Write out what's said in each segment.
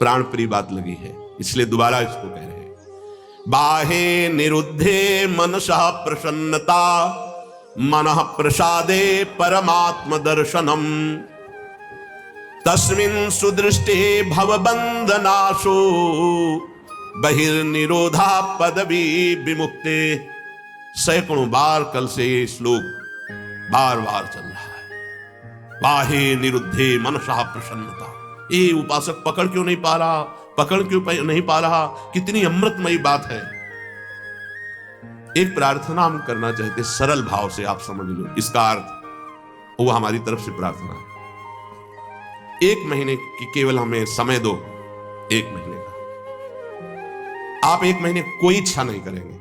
प्राण प्रिय बात लगी है, इसलिए दोबारा इसको कह रहे हैं। बाहे निरुद्धे मनसा प्रसन्नता, मनः प्रसादे परमात्म दर्शनम, तस्मिन् सुदृष्टे भवबंधनाशो, बहिर्निरोधा पदवी विमुक्ते। सैकड़ों बार कल से ये श्लोक बार बार चल रहा है। बाहे निरुद्धे मनसा प्रसन्नता। ये उपासक पकड़ क्यों नहीं पा रहा, पकड़ क्यों नहीं पा रहा? कितनी अमृतमयी बात है। एक प्रार्थना हम करना चाहते, सरल भाव से आप समझ लो इसका अर्थ, वो हमारी तरफ से प्रार्थना है। 1 महीने की केवल हमें समय दो, 1 महीने का। आप 1 महीने कोई इच्छा नहीं करेंगे,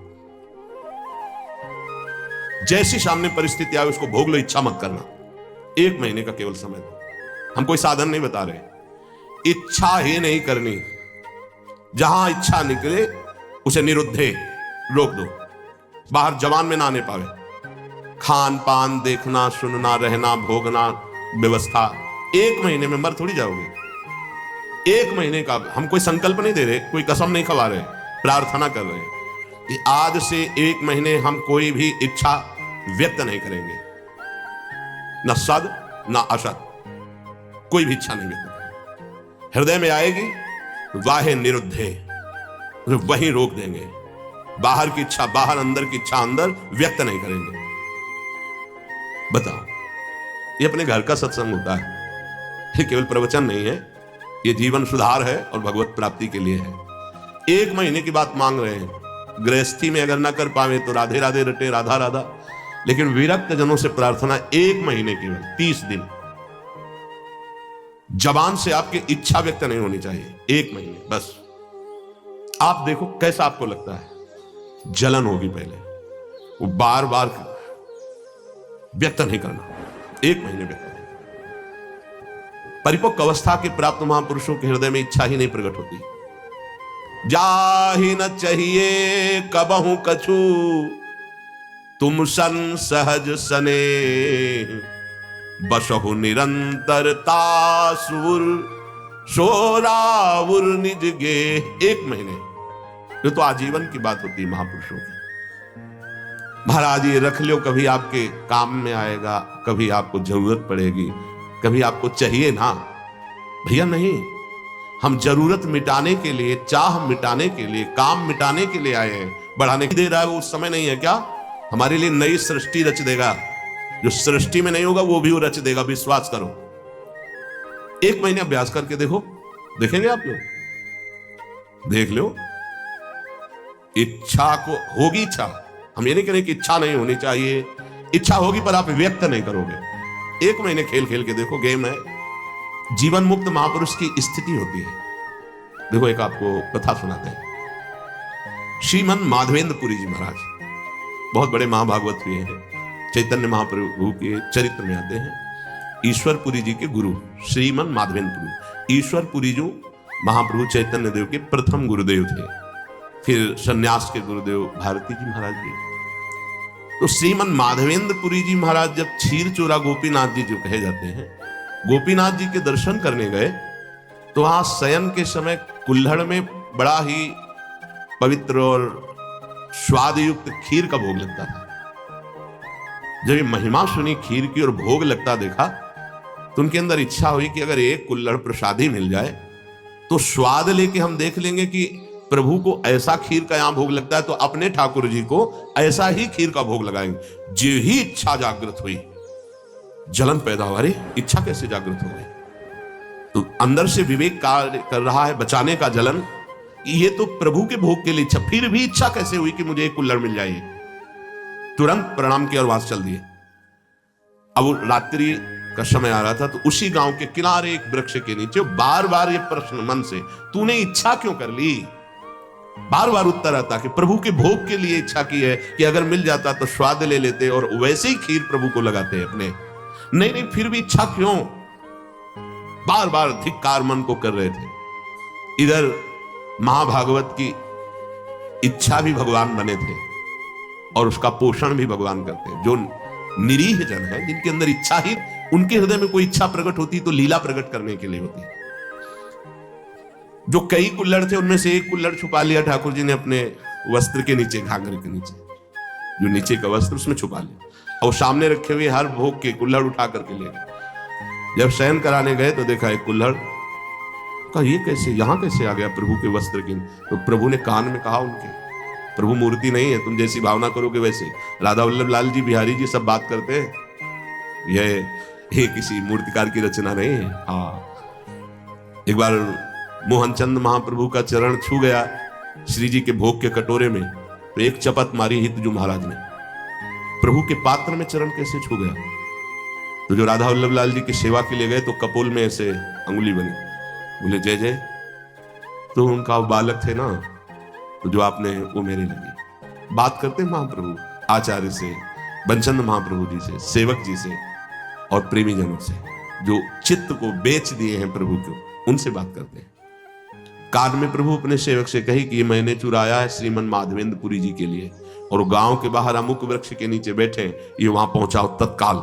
जैसी सामने परिस्थिति आए उसको भोग लो, इच्छा मत करना। 1 महीने का केवल समय दो। हम कोई साधन नहीं बता रहे, इच्छा ही नहीं करनी। जहां इच्छा निकले उसे निरुद्धे, रोक दो। बाहर जवान में ना आने पावे। खान पान, देखना, सुनना, रहना, भोगना, व्यवस्था, 1 महीने में मर थोड़ी जाओगे। 1 महीने का हम कोई संकल्प नहीं दे रहे, कोई कसम नहीं खवा रहे, प्रार्थना कर रहे हैं कि आज से 1 महीने हम कोई भी इच्छा व्यक्त नहीं करेंगे, न सद न असद, कोई भी इच्छा नहीं व्यक्त करेंगे। हृदय में आएगी वाहे निरुद्धे, वहीं रोक देंगे। बाहर की इच्छा बाहर, अंदर की इच्छा अंदर, व्यक्त नहीं करेंगे। बताओ, ये अपने घर का सत्संग होता है, ये केवल प्रवचन नहीं है, ये जीवन सुधार है और भगवत प्राप्ति के लिए है। 1 महीने की बात मांग रहे हैं। गृहस्थी में अगर ना कर पावे तो राधे राधे रटे, राधा राधा। लेकिन विरक्त जनों से प्रार्थना 1 महीने केवल, 30 दिन। जबान से आपकी इच्छा व्यक्त नहीं होनी चाहिए, 1 महीने बस। आप देखो कैसा आपको लगता है। जलन होगी पहले, वो बार बार व्यक्त नहीं करना, 1 महीने व्यक्त। परिपक्व अवस्था के प्राप्त महापुरुषों के हृदय में इच्छा ही नहीं प्रकट होती। जाहि न चाहिए कबहू कछु, तुम सन सहज सने, बसहु निरंतरता सुर, सोरावुर निज गे। 1 महीने, ये तो आजीवन की बात होती है महापुरुषों की। महाराज ये रख लो, कभी आपके काम में आएगा, कभी आपको जरूरत पड़ेगी, कभी आपको चाहिए ना। भैया नहीं, हम जरूरत मिटाने के लिए, चाह मिटाने के लिए, काम मिटाने के लिए आए हैं। बढ़ाने की दे रहा है वो उस समय नहीं है क्या? हमारे लिए नई सृष्टि रच देगा। जो सृष्टि में नहीं होगा वो भी वो रच देगा, विश्वास करो। 1 महीने अभ्यास करके देखो, देखेंगे आप लोग, देख लो। इच्छा को होगी, इच्छा, हम ये नहीं कह रहे कि इच्छा नहीं होनी चाहिए, इच्छा होगी पर आप व्यक्त नहीं करोगे। 1 महीने खेल खेल के देखो, गेम है। जीवन मुक्त महापुरुष की स्थिति होती है। देखो एक आपको कथा सुनाते हैं। श्रीमन माधवेंद्रपुरी जी महाराज बहुत बड़े महाभागवत हुए हैं, चैतन्य महाप्रभु के चरित्र में आते हैं। ईश्वरपुरी जी के गुरु श्रीमन माधवेंद्रपुरी, ईश्वरपुरी जो महाप्रभु चैतन्य देव के प्रथम गुरुदेव थे, फिर सन्यास के गुरुदेव भारती जी महाराज जी। तो श्रीमन माधवेंद्रपुरी जी महाराज जब क्षीर चोरा गोपीनाथ जी जो कहे जाते हैं, गोपीनाथ जी के दर्शन करने गए तो वहां शयन के समय कुल्हड़ में बड़ा ही पवित्र और स्वाद युक्त खीर का भोग लगता था। जब ये महिमा सुनी खीर की और भोग लगता देखा तो उनके अंदर इच्छा हुई कि अगर एक कुल्हड़ प्रसादी मिल जाए तो स्वाद लेके हम देख लेंगे कि प्रभु को ऐसा खीर का यहां भोग लगता है तो अपने ठाकुर जी को ऐसा ही खीर का भोग लगाएंगे। जो ही इच्छा जागृत हुई, जलन पैदा हुआ। अरे इच्छा कैसे जागृत हो गई? तो अंदर से विवेक कार्य कर रहा है, बचाने का जलन। ये तो प्रभु के भोग के लिए इच्छा, फिर भी इच्छा कैसे हुई कि मुझे एक कुल्हड़ मिल जाए? तुरंत प्रणाम किया और वहां चल दिए। अब रात्रि का समय आ रहा था तो उसी गांव के किनारे एक वृक्ष के नीचे बार बार ये प्रश्न मन से, तूने इच्छा क्यों कर ली? बार बार उत्तर आता कि प्रभु के भोग के लिए इच्छा की है कि अगर मिल जाता तो स्वाद ले लेते और वैसे ही खीर प्रभु को लगाते अपने। नहीं, फिर भी इच्छा क्यों? बार बार धिक्कार मन को कर रहे थे। इधर महाभागवत की इच्छा भी भगवान बने थे और उसका पोषण भी भगवान करते हैं। जो निरीह जन है, जिनके अंदर इच्छा ही, उनके हृदय में कोई इच्छा प्रकट होती तो लीला प्रकट करने के लिए होती। जो कई कुल्हड़ थे उनमें से एक कुल्हड़ छुपा लिया ठाकुर जी ने अपने वस्त्र के नीचे, घाघरे के नीचे, जो नीचे का वस्त्र उसमें छुपा लिया, और सामने रखे हुए हर भोग के कुल्हड़ उठा करके ले गए। जब शयन कराने गए तो देखा एक कुल्हड़, कहा ये कैसे, यहां कैसे आ गया प्रभु के वस्त्र के? तो प्रभु ने कान में कहा उनके, प्रभु मूर्ति नहीं है, तुम जैसी भावना करोगे वैसे। राधा वल्लभ लाल जी, बिहारी जी सब बात करते हैं, ये किसी मूर्तिकार की रचना नहीं है। हाँ, एक बार मोहनचंद महाप्रभु का चरण छू गया श्री जी के भोग के कटोरे में, तो एक चपत मारी हितजू महाराज ने, प्रभु के पात्र में चरण कैसे छू गया? तो जो राधा वल्लभ लाल जी की सेवा के लिए गए तो कपोल में ऐसे अंगुली बनी, बोले जय जय। तो उनका बालक थे ना, तो जो आपने वो मेरे लगी। बात करते महाप्रभु आचार्य से, बंचंद महाप्रभु जी से, सेवक जी से और प्रेमी जनों से, जो चित्त को बेच दिए हैं प्रभु को, उनसे बात करते हैं। कान में प्रभु अपने सेवक से कही कि मैंने चुराया है श्रीमन माधवेंद्रपुरी जी के लिए, और गांव के बाहर अमुक वृक्ष के नीचे बैठे, ये वहां पहुंचाओ तत्काल।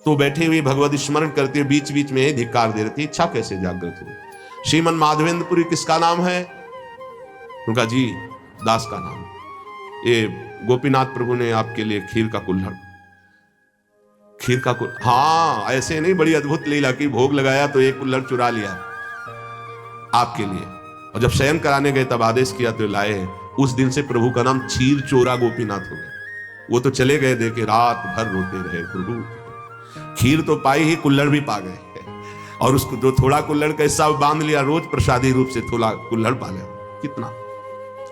तो बैठे हुए भगवत स्मरण करते हुए बीच बीच में धिक्कार दे रहे थे, इच्छा कैसे जागृत हुई? श्रीमन माधवेंद्रपुरी किसका नाम है? उनका जी दास का नाम। ये गोपीनाथ प्रभु ने आपके लिए खीर का कुल्हड़, खीर का कुल्हड़, हाँ ऐसे नहीं, बड़ी अद्भुत लीला की, भोग लगाया तो एक कुल्हड़ चुरा लिया आपके लिए, और जब शयन कराने गए तब आदेश किया तो लाए। उस दिन से प्रभु का नाम क्षीर चोरा गोपीनाथ हो गया। वो तो चले गए, देखे रात भर रोते रहे प्रभु, खीर तो पाई ही, कुल्हड़ भी पा गए, और उसको जो थोड़ा कुल्हड़ का हिस्सा बांध लिया, रोज प्रसादी रूप से थोड़ा कुल्हड़ पा लिया। कितना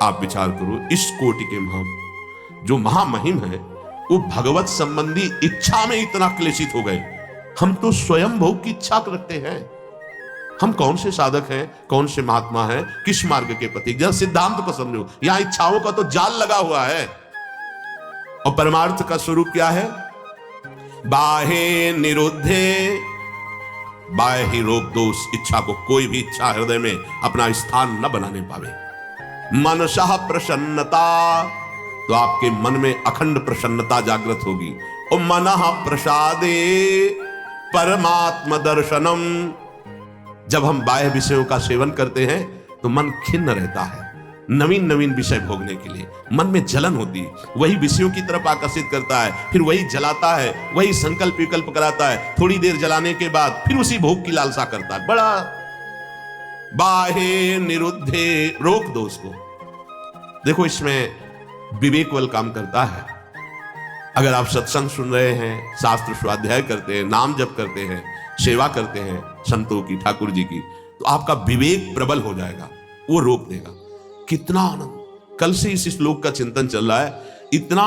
आप विचार करो, इस कोटि के जो महामहिम है, वो भगवत संबंधी इच्छा में इतना क्लेशित हो गए। हम तो स्वयं भोग की इच्छा रखते हैं। हम कौन से साधक हैं, कौन से महात्मा हैं, किस मार्ग के पथिक? जरा सिद्धांत को समझो, यहां इच्छाओं का तो जाल लगा हुआ है, और परमार्थ का स्वरूप क्या है? बाहे निरुद्धे, बाह्य रोग दोष, इच्छा को कोई भी इच्छा हृदय में अपना स्थान न बनाने पावे। मनसः प्रसन्नता, तो आपके मन में अखंड प्रसन्नता जागृत होगी। और मनः प्रसादे परमात्म दर्शनम, जब हम बाह्य विषयों का सेवन करते हैं तो मन खिन्न रहता है, नवीन नवीन विषय भोगने के लिए मन में जलन होती है, वही विषयों की तरफ आकर्षित करता है, फिर वही जलाता है, वही संकल्प विकल्प कराता है, थोड़ी देर जलाने के बाद फिर उसी भोग की लालसा करता है। बड़ा बाहे निरुद्धे, रोक दो उसको। देखो इसमें विवेक बल काम करता है। अगर आप सत्संग सुन रहे हैं, शास्त्र स्वाध्याय करते हैं, नाम जप करते हैं, सेवा करते हैं संतों की, ठाकुर जी की, तो आपका विवेक प्रबल हो जाएगा, वो रोक देगा। कितना आनंद! कल से इस श्लोक का चिंतन चल रहा है, इतना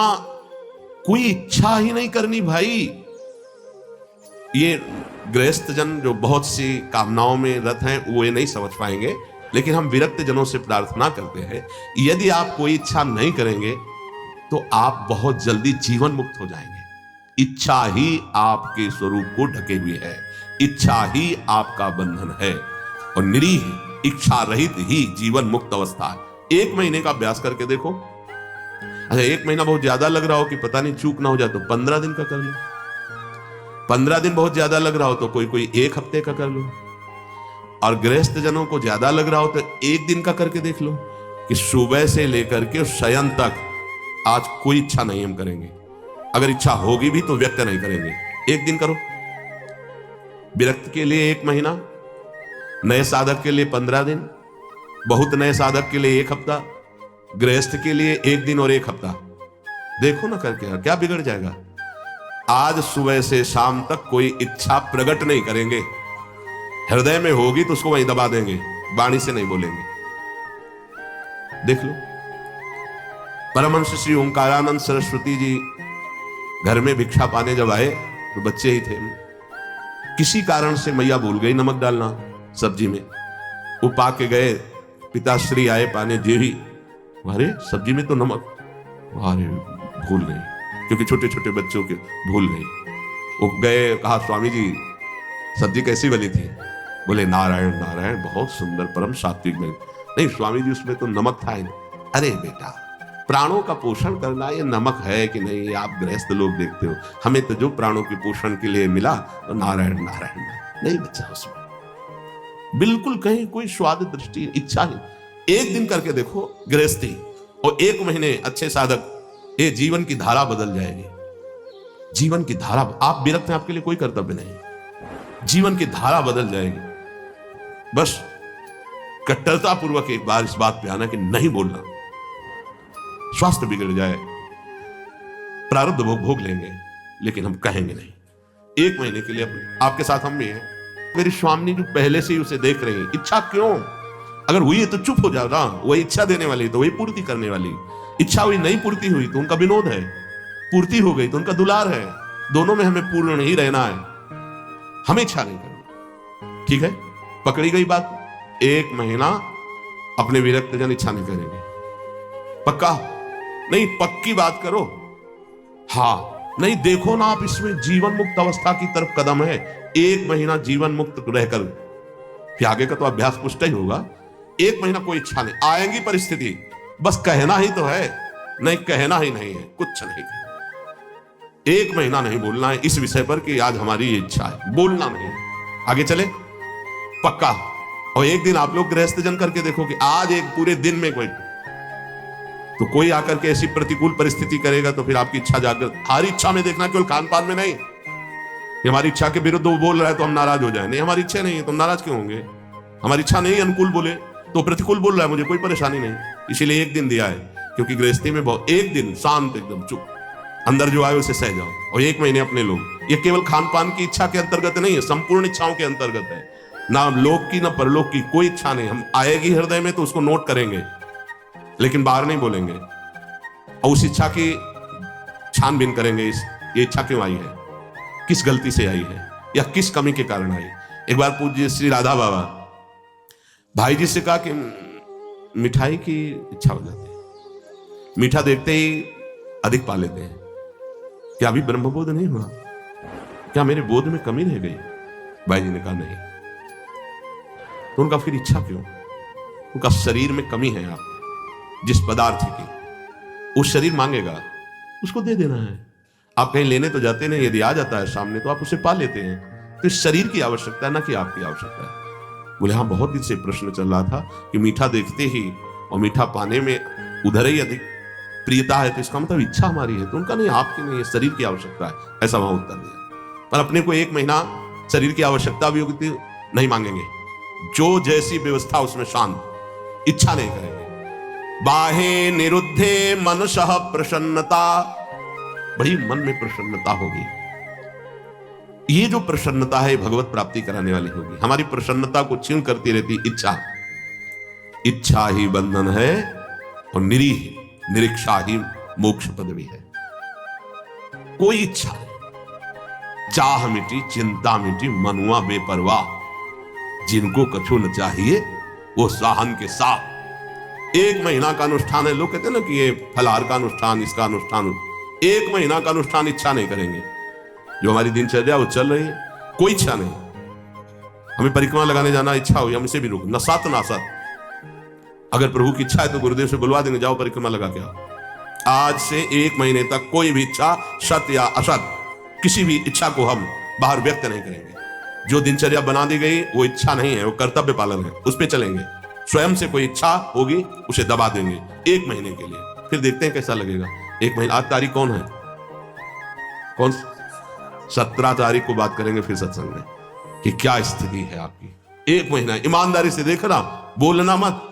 कोई इच्छा ही नहीं करनी भाई। ये गृहस्थ जन जो बहुत सी कामनाओं में रत हैं, वो ये नहीं समझ पाएंगे, लेकिन हम विरक्त जनों से प्रार्थना करते हैं, यदि आप कोई इच्छा नहीं करेंगे तो आप बहुत जल्दी जीवन मुक्त हो जाएंगे। इच्छा ही आपके स्वरूप को ढके हुए है, इच्छा ही आपका बंधन है, और निरीह इच्छा रहित ही जीवन मुक्त अवस्था है। 1 महीने का अभ्यास करके देखो। अच्छा 1 महीना बहुत ज्यादा लग रहा हो कि पता नहीं चूक ना हो जाए तो 15 दिन का कर लो। 15 दिन बहुत ज्यादा लग रहा हो तो कोई 1 हफ्ते का कर लो। और गृहस्थ जनों को ज्यादा लग रहा हो तो 1 दिन का करके देख लो, कि सुबह से लेकर के शयन तक आज कोई इच्छा नहीं हम करेंगे। अगर इच्छा होगी भी तो व्यक्त नहीं करेंगे। 1 दिन करो। विरक्त के लिए 1 महीना, नए साधक के लिए 15 दिन, बहुत नए साधक के लिए 1 हफ्ता, गृहस्थ के लिए 1 दिन और 1 हफ्ता। देखो ना करके क्या बिगड़ जाएगा। आज सुबह से शाम तक कोई इच्छा प्रकट नहीं करेंगे, हृदय में होगी तो उसको वहीं दबा देंगे, वाणी से नहीं बोलेंगे। देख लो, परमहंस श्री ओंकारानंद सरस्वती जी घर में भिक्षा पाने जब आए तो बच्चे ही थे, किसी कारण से मैया भूल गई नमक डालना सब्जी में। वो पा के गए, पिताश्री आए पाने, देवी अरे सब्जी में तो नमक, अरे भूल गई, क्योंकि छोटे छोटे बच्चों के भूल गई। वो गए, कहा स्वामी जी सब्जी कैसी बनी थी? बोले नारायण नारायण, बहुत सुंदर, परम सात्विक बनी। नहीं स्वामी जी उसमें तो नमक था ही। अरे बेटा, प्राणों का पोषण करना ये नमक है कि नहीं, आप गृहस्थ लोग देखते हो, हमें तो जो प्राणों के पोषण के लिए मिला तो नारायण नारायण नहीं बचा उसमें। बिल्कुल कहीं कोई स्वाद दृष्टि इच्छा ही। एक दिन करके देखो गृहस्थी, और 1 महीने अच्छे साधक, ये जीवन की धारा बदल जाएगी। जीवन की धारा, आप विरक्त हैं, आपके लिए कोई कर्तव्य नहीं, जीवन की धारा बदल जाएगी। बस कट्टरता पूर्वक एक बार इस बात पे आना कि नहीं बोलना, स्वास्थ्य बिगड़ जाए, प्रारब्ध भोग लेंगे, लेकिन हम कहेंगे नहीं। 1 महीने के लिए आपके साथ हम भी हैं। मेरी स्वामी जो पहले से ही उसे देख रही है, इच्छा क्यों? अगर हुई है तो चुप हो जाओ ना, वही इच्छा देने वाली तो वही पूर्ति करने वाली। इच्छा हुई नहीं पूर्ति हुई तो उनका विनोद है, पूर्ति हो गई तो उनका दुलार है। दोनों में हमें पूर्ण ही रहना है, हमें इच्छा नहीं करनी। ठीक है, पकड़ी गई बात। 1 महीना अपने विरक्त जन इच्छा नहीं करेंगे, पक्का नहीं? पक्की बात करो। हाँ नहीं, देखो ना आप, इसमें जीवन मुक्त अवस्था की तरफ कदम है। 1 महीना जीवन मुक्त रहकर फिर आगे का तो अभ्यास पुष्ट ही होगा। 1 महीना कोई इच्छा नहीं, आएंगी परिस्थिति, बस कहना ही तो है, नहीं कहना ही नहीं है, कुछ नहीं कहना। 1 महीना नहीं बोलना है इस विषय पर कि आज हमारी ये इच्छा है, बोलना नहीं। आगे चले, पक्का। और एक दिन आप लोग गृहस्थ जन करके देखो कि आज एक पूरे दिन में कोई कोई आकर के ऐसी प्रतिकूल परिस्थिति करेगा तो फिर आपकी इच्छा जागृत। हमारी इच्छा में देखना, केवल खान पान में नहीं। हमारी इच्छा के विरुद्ध वो बोल रहा है तो हम नाराज हो जाए, नहीं हमारी इच्छा नहीं है तो हम नाराज क्यों होंगे? हमारी इच्छा नहीं अनुकूल बोले तो प्रतिकूल बोल रहा है, मुझे कोई परेशानी नहीं। इसीलिए 1 दिन दिया है, क्योंकि गृहस्थी में बहुत 1 दिन शांत एकदम चुप, अंदर जो आए उसे सह जाओ। और 1 महीने अपने लोग, ये केवल खान पान की इच्छा के अंतर्गत नहीं है, संपूर्ण इच्छाओं के अंतर्गत है। ना लोक की ना परलोक की कोई इच्छा नहीं। हम आएगी हृदय में तो उसको नोट करेंगे, लेकिन बाहर नहीं बोलेंगे। और उस इच्छा की छानबीन करेंगे, ये इच्छा क्यों आई है, किस गलती से आई है, या किस कमी के कारण आई। एक बार पूज्य श्री राधा बाबा भाई जी से कहा कि मिठाई की इच्छा हो जाती है, मीठा देखते ही अधिक पा लेते हैं, क्या अभी ब्रह्मबोध नहीं हुआ, क्या मेरे बोध में कमी रह गई? भाई जी ने कहा नहीं। तो उनका फिर इच्छा क्यों? उनका शरीर में कमी है, आप जिस पदार्थ की, उस शरीर मांगेगा, उसको दे देना है। आप कहीं लेने तो जाते नहीं, यदि आ जाता है सामने तो आप उसे पा लेते हैं। तो इस शरीर की आवश्यकता है, ना कि आपकी आवश्यकता है। बोले हाँ, बहुत दिन से प्रश्न चल रहा था कि मीठा देखते ही और मीठा पाने में उधर ही अधिक प्रियता है, तो इसका मतलब इच्छा हमारी है। तो उनका नहीं, आपकी नहीं, शरीर की आवश्यकता है, ऐसा वहां उत्तर दिया। पर अपने को 1 महीना शरीर की आवश्यकता भी होगी नहीं मांगेंगे, जो जैसी व्यवस्था उसमें शांत, इच्छा नहीं करेंगे। बाहे निरुद्धे मनसः प्रसन्नता, बड़ी मन में प्रसन्नता होगी। ये जो प्रसन्नता है भगवत प्राप्ति कराने वाली होगी। हमारी प्रसन्नता को क्षीण करती रहती इच्छा। इच्छा ही बंधन है और निरीक्षा ही मोक्ष पदवी है। कोई इच्छा, चाह मिटी, चिंता मिटी, मनुआ बेपरवाह, जिनको कछु न चाहिए वो साहन के साथ। 1 महीना का अनुष्ठान है। लोग कहते हैं ना कि ये फलाहार का अनुष्ठान, इसका अनुष्ठान, 1 महीना का अनुष्ठान इच्छा नहीं करेंगे। जो हमारी दिनचर्या वो चल रही है, कोई इच्छा नहीं। हमें परिक्रमा लगाने जाना, इच्छा हुई, हम इसे भी रुक, नसात नासत। अगर प्रभु की इच्छा है तो गुरुदेव से बुलवा देंगे, जाओ परिक्रमा लगा के आओ। आज से 1 महीने तक कोई भी इच्छा, सत या असत, किसी भी इच्छा को हम बाहर व्यक्त नहीं करेंगे। जो दिनचर्या बना दी गई वो इच्छा नहीं है, वो कर्तव्य पालन है, उस पर चलेंगे। स्वयं से कोई इच्छा होगी उसे दबा देंगे 1 महीने के लिए, फिर देखते हैं कैसा लगेगा। 1 महीना, आज तारीख कौन है? कौन? 17 तारीख को बात करेंगे फिर सत्संग में कि क्या स्थिति है आपकी। 1 महीना ईमानदारी से देखना, बोलना मत,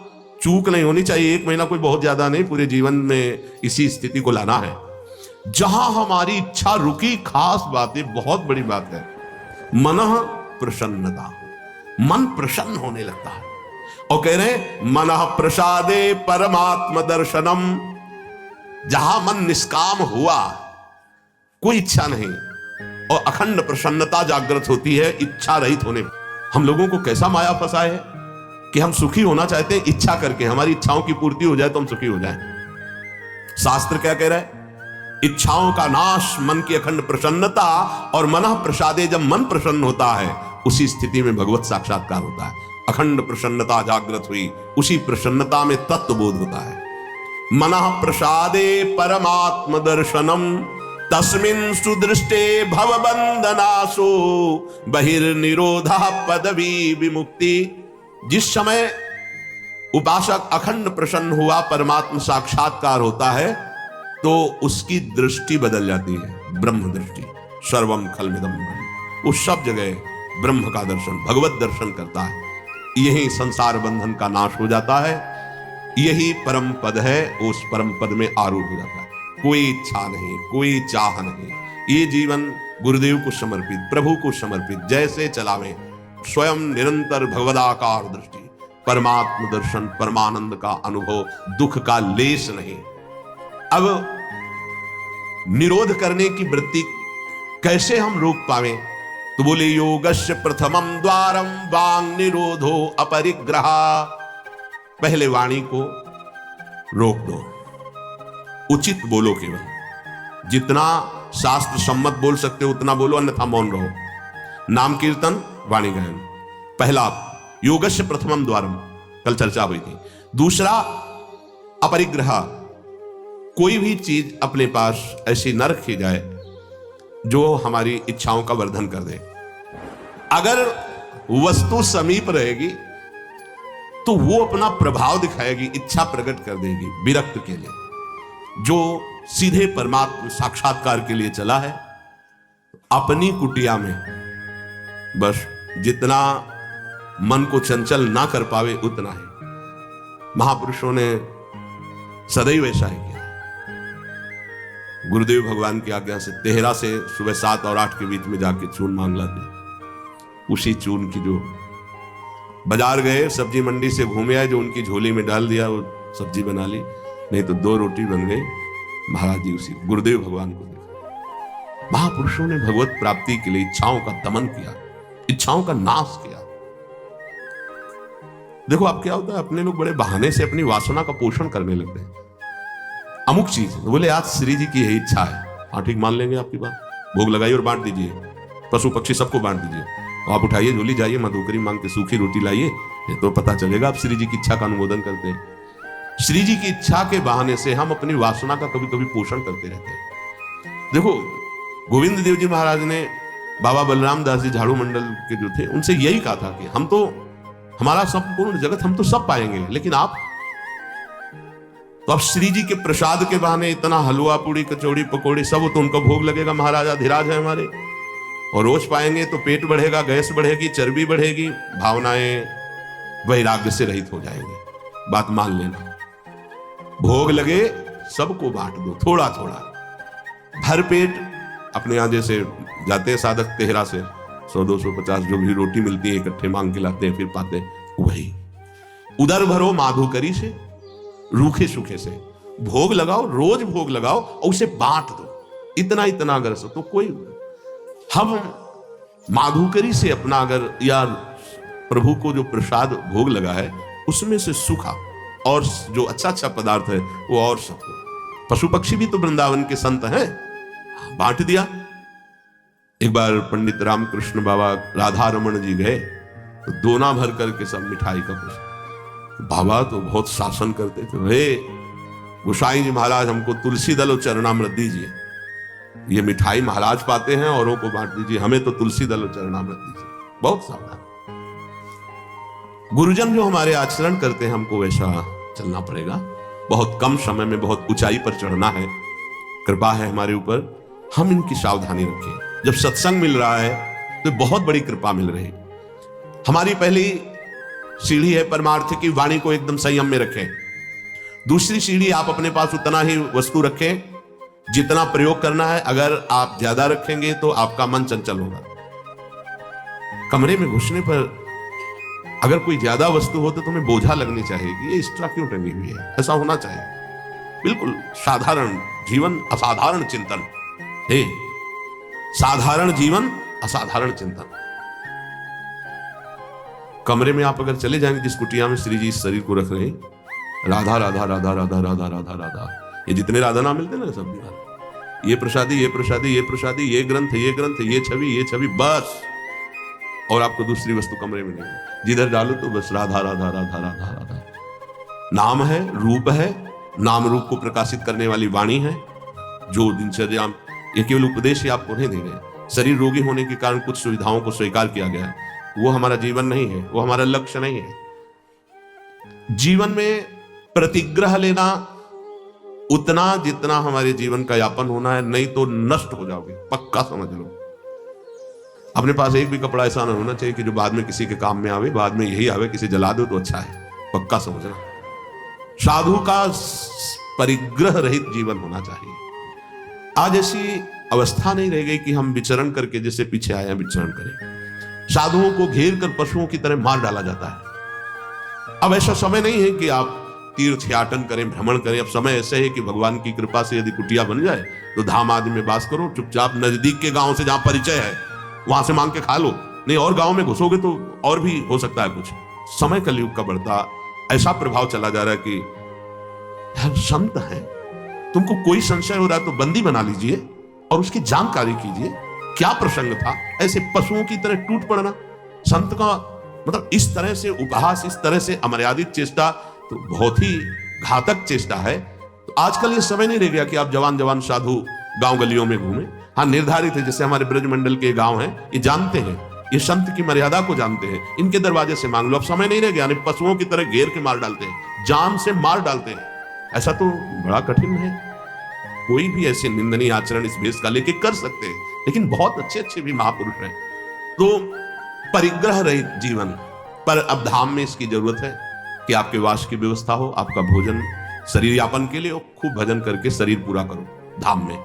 चूक नहीं होनी चाहिए। 1 महीना कोई बहुत ज्यादा नहीं, पूरे जीवन में इसी स्थिति को लाना है। जहां हमारी इच्छा रुकी, खास बात है, बहुत बड़ी बात है, मनः प्रसन्नता, मन प्रसन्न होने लगता है। और कह रहे मनः प्रसादे परमात्म दर्शनम, जहां मन निष्काम हुआ, कोई इच्छा नहीं, और अखंड प्रसन्नता जागृत होती है इच्छा रहित होने। हम लोगों को कैसा माया फंसा है कि हम सुखी होना चाहते हैं इच्छा करके, हमारी इच्छाओं की पूर्ति हो जाए तो हम सुखी हो जाएं। शास्त्र क्या कह रहा है? इच्छाओं का नाश, मन की अखंड प्रसन्नता, और मनः प्रसादे, जब मन प्रसन्न होता है उसी स्थिति में भगवत साक्षात्कार होता है। अखंड प्रसन्नता जागृत हुई, उसी प्रसन्नता में तत्व बोध होता है। मनः प्रसादे परमात्म दर्शनम, तस्मिन् सुदृष्टे भवबंधनासो बहिर्निरोधः पदवी विमुक्ति। जिस समय उपासक अखंड प्रसन्न हुआ, परमात्मा साक्षात्कार होता है, तो उसकी दृष्टि बदल जाती है, ब्रह्म दृष्टि। सर्वम खलमिदं ब्रह्म, वो सब जगह ब्रह्म का दर्शन, भगवत दर्शन करता है। यही संसार बंधन का नाश हो जाता है, यही परम पद है, उस परम पद में आरूढ़ हो जाता है। कोई इच्छा नहीं, कोई चाह नहीं, ये जीवन गुरुदेव को समर्पित, प्रभु को समर्पित, जैसे चलावे, स्वयं निरंतर भगवदाकार दृष्टि, परमात्म दर्शन, परमानंद का अनुभव, दुख का लेश नहीं। अब निरोध करने की वृत्ति कैसे हम रोक पावे? तो बोले योगस्य प्रथमम द्वारम वांग निरोधो अपरिग्रह। पहले वाणी को रोक दो, उचित बोलो, केवल जितना शास्त्र सम्मत बोल सकते हो उतना बोलो, अन्यथा मौन रहो। नाम कीर्तन, वाणी गायन, पहला योगस्य प्रथमम द्वारम, कल चर्चा हुई थी। दूसरा अपरिग्रह, कोई भी चीज अपने पास ऐसी न रखी जाए जो हमारी इच्छाओं का वर्धन कर दे। अगर वस्तु समीप रहेगी तो वो अपना प्रभाव दिखाएगी, इच्छा प्रकट कर देगी विरक्त के लिए। जो सीधे परमात्मा साक्षात्कार के लिए चला है, अपनी कुटिया में बस जितना मन को चंचल ना कर पावे उतना ही। महापुरुषों ने सदैव ऐसा ही किया। गुरुदेव भगवान की आज्ञा से तेहरा से सुबह 7 और 8 के बीच में जाके चून मांग लाते। उसी चून की जो बाजार गए, सब्जी मंडी से घूमे आए, जो उनकी झोली में डाल दिया, वो सब्जी बना ली, नहीं तो 2 रोटी बन गई। महाराज जी उसी गुरुदेव भगवान को देखा। महापुरुषों ने भगवत प्राप्ति के लिए इच्छाओं का दमन किया, इच्छाओं का नाश किया। देखो अब क्या होता है, अपने लोग बड़े बहाने से अपनी वासना का पोषण करने लगते हैं। अमुक चीज बोले आज श्री जी की यही इच्छा है, हाँ ठीक, मान लेंगे आपकी बात, भोग लगाइए और बांट दीजिए, पशु पक्षी सबको बांट दीजिए। आप उठाइए झोली, जाइए मधुकरी मांग के सूखी रोटी लाइए, तो पता चलेगा आप श्री जी की इच्छा का अनुमोदन करते हैं। श्री जी की इच्छा के बहाने से हम अपनी वासना का कभी कभी पोषण करते रहते हैं। देखो गोविंद देव जी महाराज ने बाबा बलराम दास जी झाड़ू मंडल के जो थे, उनसे यही कहा था कि हम तो, हमारा संपूर्ण जगत हम तो सब पाएंगे, लेकिन आप तो अब श्री जी के प्रसाद के बहाने इतना हलवा पूड़ी कचौड़ी पकौड़ी सब, तो उनका भोग लगेगा। महाराजा धीराज है हमारे, और रोज पाएंगे तो पेट बढ़ेगा, गैस बढ़ेगी, चर्बी बढ़ेगी, भावनाएं वैराग्य से रहित हो जाएंगे। बात मान लेना, भोग लगे सबको बांट दो, थोड़ा थोड़ा, भर पेट। अपने यहां जैसे जाते हैं साधक तेहरा से 100-250 जो भी रोटी मिलती है इकट्ठे मांग के लाते हैं, फिर पाते हैं, वही उदर भरो माधुकरी से, रूखे सूखे से भोग लगाओ, रोज भोग लगाओ और उसे बांट दो। इतना इतना अगर तो कोई, हम माधुकरी से अपना अगर, या प्रभु को जो प्रसाद भोग लगा है उसमें से सूखा और जो अच्छा अच्छा पदार्थ है वो और सबको, पशु पक्षी भी तो वृंदावन के संत हैं, बांट दिया। एक बार पंडित रामकृष्ण बाबा राधा रमन जी गए तो दोना भर करके सब मिठाई का प्रसाद। बाबा तो बहुत शासन करते थे, हे गोसाई जी महाराज हमको तुलसी दल और चरणामृत दीजिए, ये मिठाई महाराज पाते हैं औरों को बांट दीजिए, हमें तो तुलसी दल और चरणामृत दीजिए। बहुत सावधान। गुरुजन जो हमारे आचरण करते हैं हमको वैसा चलना पड़ेगा। बहुत कम समय में बहुत ऊंचाई पर चढ़ना है, कृपा है हमारे ऊपर, हम इनकी सावधानी रखें। जब सत्संग मिल रहा है तो बहुत बड़ी कृपा मिल रही। हमारी पहली सीढ़ी है परमार्थ की, वाणी को एकदम संयम में रखें। दूसरी सीढ़ी, आप अपने पास उतना ही वस्तु रखें जितना प्रयोग करना है। अगर आप ज्यादा रखेंगे तो आपका मन चंचल होगा। कमरे में घुसने पर अगर कोई ज्यादा वस्तु हो तो तुम्हें बोझा लगनी चाहिए कि ये एक्स्ट्रा क्यों टंगी हुई है, ऐसा होना चाहिए। बिल्कुल साधारण जीवन, असाधारण चिंतन है। साधारण जीवन, असाधारण चिंतन। कमरे में आप अगर चले जाएंगे जिस कुटिया में श्री जी इस शरीर को रख रहे हैं, राधा राधा राधा राधा राधा राधा राधा, ये जितने राधा नाम मिलते ना सब राधा, ये प्रसादी ये प्रसादी ये प्रसादी, ये ग्रंथ ये ग्रंथ, ये छवि बस, और आपको दूसरी वस्तु कमरे में नहीं, जिधर डालो तो बस राधा राधा राधा राधा राधा। नाम है, रूप है, नाम रूप को प्रकाशित करने वाली वाणी है। जो दिनचर्या, ये केवल उपदेश ही आपको नहीं दे रहे। शरीर रोगी होने के कारण कुछ सुविधाओं को स्वीकार किया गया है, वो हमारा जीवन नहीं है, वो हमारा लक्ष्य नहीं है। जीवन में प्रतिग्रह लेना उतना जितना हमारे जीवन का यापन होना है, नहीं तो नष्ट हो जाओगे, पक्का समझ लो। अपने पास एक भी कपड़ा ऐसा ना होना चाहिए कि जो बाद में किसी के काम में आवे, बाद में यही आवे किसी जला दो तो अच्छा है, पक्का समझना। साधु का परिग्रह रहित जीवन होना चाहिए। आज ऐसी अवस्था नहीं रह गई कि हम विचरण करके जैसे पीछे आए हैं विचरण करें। साधुओं को घेर कर पशुओं की तरह मार डाला जाता है। अब ऐसा समय नहीं है कि आप तीर्थयाटन करें, भ्रमण करें। अब समय ऐसे है कि भगवान की कृपा से यदि कुटिया बन जाए तो धाम आदि में वास करो, चुपचाप नजदीक के गांव से जहां परिचय है वहां से मांग के खा लो, नहीं और गांव में घुसोगे तो और भी हो सकता है कुछ। समय कलयुग का बढ़ता ऐसा प्रभाव चला जा रहा है कि हम संत हैं, तुमको कोई संशय हो रहा है तो बंदी बना लीजिए और उसकी जानकारी कीजिए क्या प्रसंग था। ऐसे पशुओं की तरह टूट पड़ना, संत का मतलब इस तरह से उपहास, इस तरह से अमर्यादित चेष्टा तो बहुत ही घातक चेष्टा है। तो आजकल ये समय नहीं रह गया कि आप जवान जवान साधु गांव गलियों में घूमें। हाँ, निर्धारित है, जैसे हमारे ब्रजमंडल के गांव हैं, ये जानते हैं, ये संत की मर्यादा को जानते हैं, इनके दरवाजे से मांग लो। अब समय नहीं रह गया, पशुओं की तरह घेर के मार डालते हैं, जान से मार डालते हैं। ऐसा तो बड़ा कठिन है। कोई भी ऐसे निंदनीय आचरण इस भेष का लेके कर सकते हैं, लेकिन बहुत अच्छे अच्छे भी महापुरुष हैं। तो परिग्रह रहित जीवन पर अब धाम में इसकी जरूरत है कि आपके वास की व्यवस्था हो, आपका भोजन शरीर यापन के लिए हो, खूब भजन करके शरीर पूरा करो धाम में।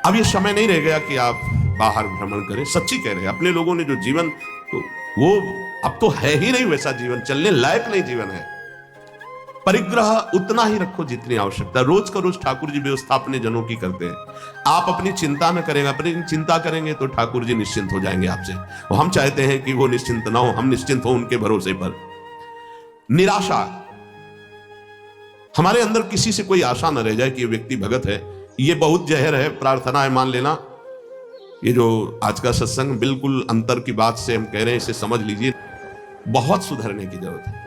अब ये समय नहीं रह गया कि आप बाहर भ्रमण करें। सच्ची कह रहे हैं, अपने लोगों ने जो जीवन तो वो अब तो है ही नहीं, वैसा जीवन चलने लायक नहीं जीवन है। परिग्रह उतना ही रखो जितनी आवश्यकता। रोज का रोज ठाकुर जी व्यवस्था अपने जनों की करते हैं। आप अपनी चिंता न करेंगे, अपनी चिंता करेंगे तो ठाकुर जी निश्चिंत हो जाएंगे आपसे। और हम चाहते हैं कि वो निश्चिंत ना हो, हम निश्चिंत हो उनके भरोसे पर। निराशा, हमारे अंदर किसी से कोई आशा न रह जाए कि ये व्यक्ति भगत है, ये बहुत जहर है, प्रार्थना है, मान लेना। ये जो आज का सत्संग बिल्कुल अंतर की बात से हम कह रहे हैं, इसे समझ लीजिए। बहुत सुधरने की जरूरत है।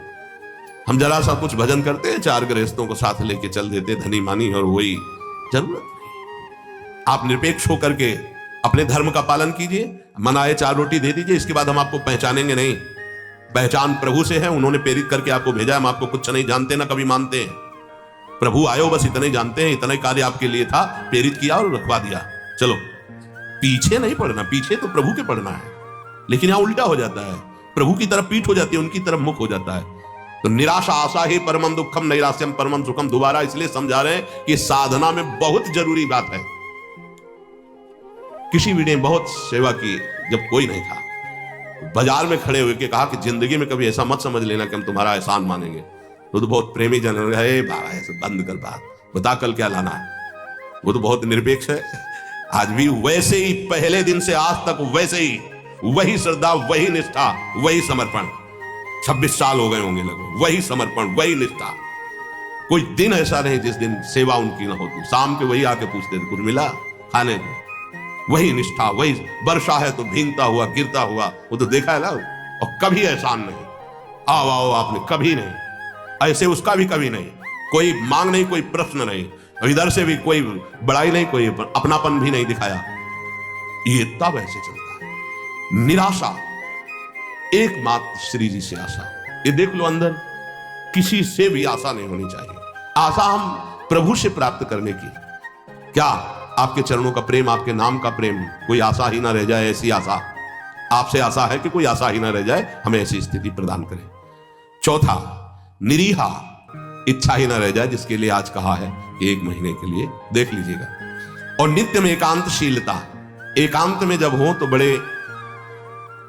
हम जरा सा कुछ भजन करते हैं, 4 गृहस्थों को साथ लेके चल देते, धनी मानी, और वही जरूरत नहीं। आप निरपेक्ष होकर के अपने धर्म का पालन कीजिए, मन आए 4 रोटी दे दीजिए, इसके बाद हम आपको पहचानेंगे नहीं। पहचान प्रभु से है, उन्होंने प्रेरित करके आपको भेजा। हम आपको कुछ नहीं जानते ना कभी मानते हैं। प्रभु आयो बस इतने जानते हैं, इतना कार्य आपके लिए था, प्रेरित किया और रखवा दिया। चलो, पीछे नहीं पड़ना, पीछे तो प्रभु के पड़ना है। लेकिन यहां उल्टा हो जाता है, प्रभु की तरफ पीठ हो जाती है, उनकी तरफ मुख हो जाता है। तो निराशा आशा ही परमम दुखम नैराश्यम परमम सुखम, दोबारा इसलिए समझा रहे हैं कि साधना में बहुत जरूरी बात है। किसी भी ने बहुत सेवा की, जब कोई नहीं था, बाजार में खड़े हुए के कहा कि जिंदगी में कभी ऐसा मत समझ लेना कि हम तुम्हारा एहसान मानेंगे। तो बहुत प्रेमी जन रहे, बाबा ऐसे बंद कर बात, बता कल क्या लाना है। वो तो बहुत निरपेक्ष है। आज भी वैसे ही, पहले दिन से आज तक वैसे ही, वही श्रद्धा, वही निष्ठा, वही समर्पण। 26 साल हो गए होंगे लगभग, वही समर्पण, वही निष्ठा। कोई दिन ऐसा नहीं जिस दिन सेवा उनकी ना होती। शाम के वही आके पूछते थे, कुछ मिला खाने को, वही निष्ठा, वही। वर्षा है तो भींगता हुआ, गिरता हुआ, वो तो देखा है ना। और कभी एहसान नहीं, आओ आओ आपने, कभी नहीं। ऐसे उसका भी कभी नहीं, कोई मांग नहीं, कोई प्रश्न नहीं, इधर से भी कोई बड़ाई नहीं, कोई अपनापन भी नहीं दिखाया। ये तब ऐसे चलता है। निराशा, एकमात्र श्री जी से आशा। ये देख लो, अंदर किसी से भी आशा नहीं होनी चाहिए। आशा हम प्रभु से प्राप्त करने की, क्या आपके चरणों का प्रेम, आपके नाम का प्रेम, कोई आशा ही ना रह जाए। ऐसी आशा आपसे आशा है कि कोई आशा ही ना रह जाए, हमें ऐसी स्थिति प्रदान करें। चौथा, निरीहा, इच्छा ही ना रह जाए, जिसके लिए आज कहा है कि 1 महीने के लिए देख लीजिएगा। और नित्य में एकांतशीलता, एकांत में जब हो तो बड़े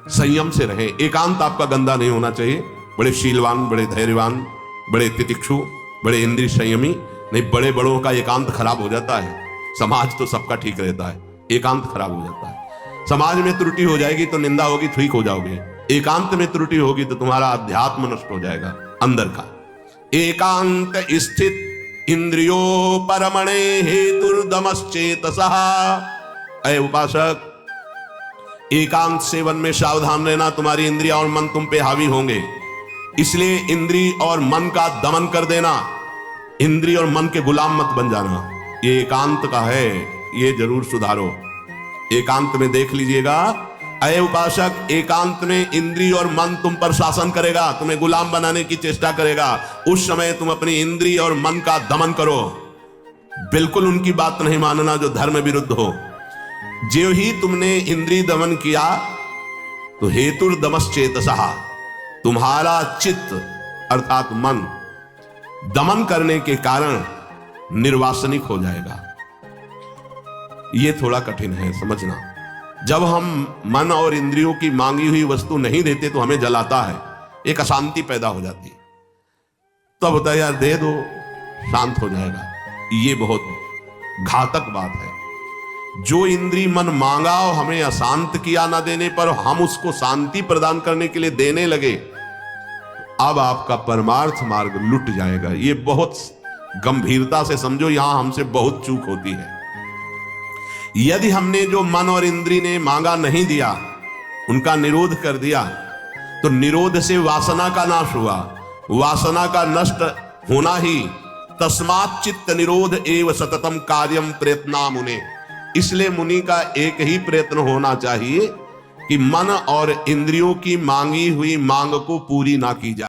संयम से रहें। एकांत आपका गंदा नहीं होना चाहिए। बड़े शीलवान, बड़े धैर्यवान, बड़े तितिक्षु, बड़े इंद्रिय संयमी नहीं। बड़े बड़ों का एकांत खराब हो जाता है। समाज तो सबका ठीक रहता है, एकांत खराब हो जाता है। समाज में त्रुटि हो जाएगी तो निंदा होगी, ठीक हो जाओगे। एकांत में त्रुटि होगी तो तुम्हारा अध्यात्म नष्ट हो जाएगा अंदर का। एकांत स्थित इंद्रियों परमणे हेतुर्दमश्चेतसः। अय उपासक, एकांत सेवन में सावधान रहना, तुम्हारी इंद्रिया और मन तुम पे हावी होंगे। इसलिए इंद्रिय और मन का दमन कर देना, इंद्रिय और मन के गुलाम मत बन जाना। ये एकांत का है, ये जरूर सुधारो। एकांत में देख लीजिएगा अय उपासक, एकांत में इंद्रिय और मन तुम पर शासन करेगा, तुम्हें गुलाम बनाने की चेष्टा करेगा। उस समय तुम अपनी इंद्रिय और मन का दमन करो। बिल्कुल उनकी बात नहीं मानना जो धर्म विरुद्ध हो। जो ही तुमने इंद्रिय दमन किया तो हेतुर्दमश्चेतसः, तुम्हारा चित्त अर्थात मन दमन करने के कारण निर्वासनिक हो जाएगा। यह थोड़ा कठिन है समझना। जब हम मन और इंद्रियों की मांगी हुई वस्तु नहीं देते तो हमें जलाता है, एक अशांति पैदा हो जाती है। तब होता है यार दे दो, शांत हो जाएगा। ये बहुत घातक बात है। जो इंद्री मन मांगा और हमें अशांत किया ना देने पर हम उसको शांति प्रदान करने के लिए देने लगे, अब आपका परमार्थ मार्ग लुट जाएगा। ये बहुत गंभीरता से समझो, यहां हमसे बहुत चूक होती है। यदि हमने जो मन और इंद्री ने मांगा नहीं दिया, उनका निरोध कर दिया, तो निरोध से वासना का नाश हुआ। वासना का नष्ट होना ही तस्मात् चित्त निरोध एव सततम कार्यम प्रयत्ना मुने। इसलिए मुनि का एक ही प्रयत्न होना चाहिए कि मन और इंद्रियों की मांगी हुई मांग को पूरी ना की जाए।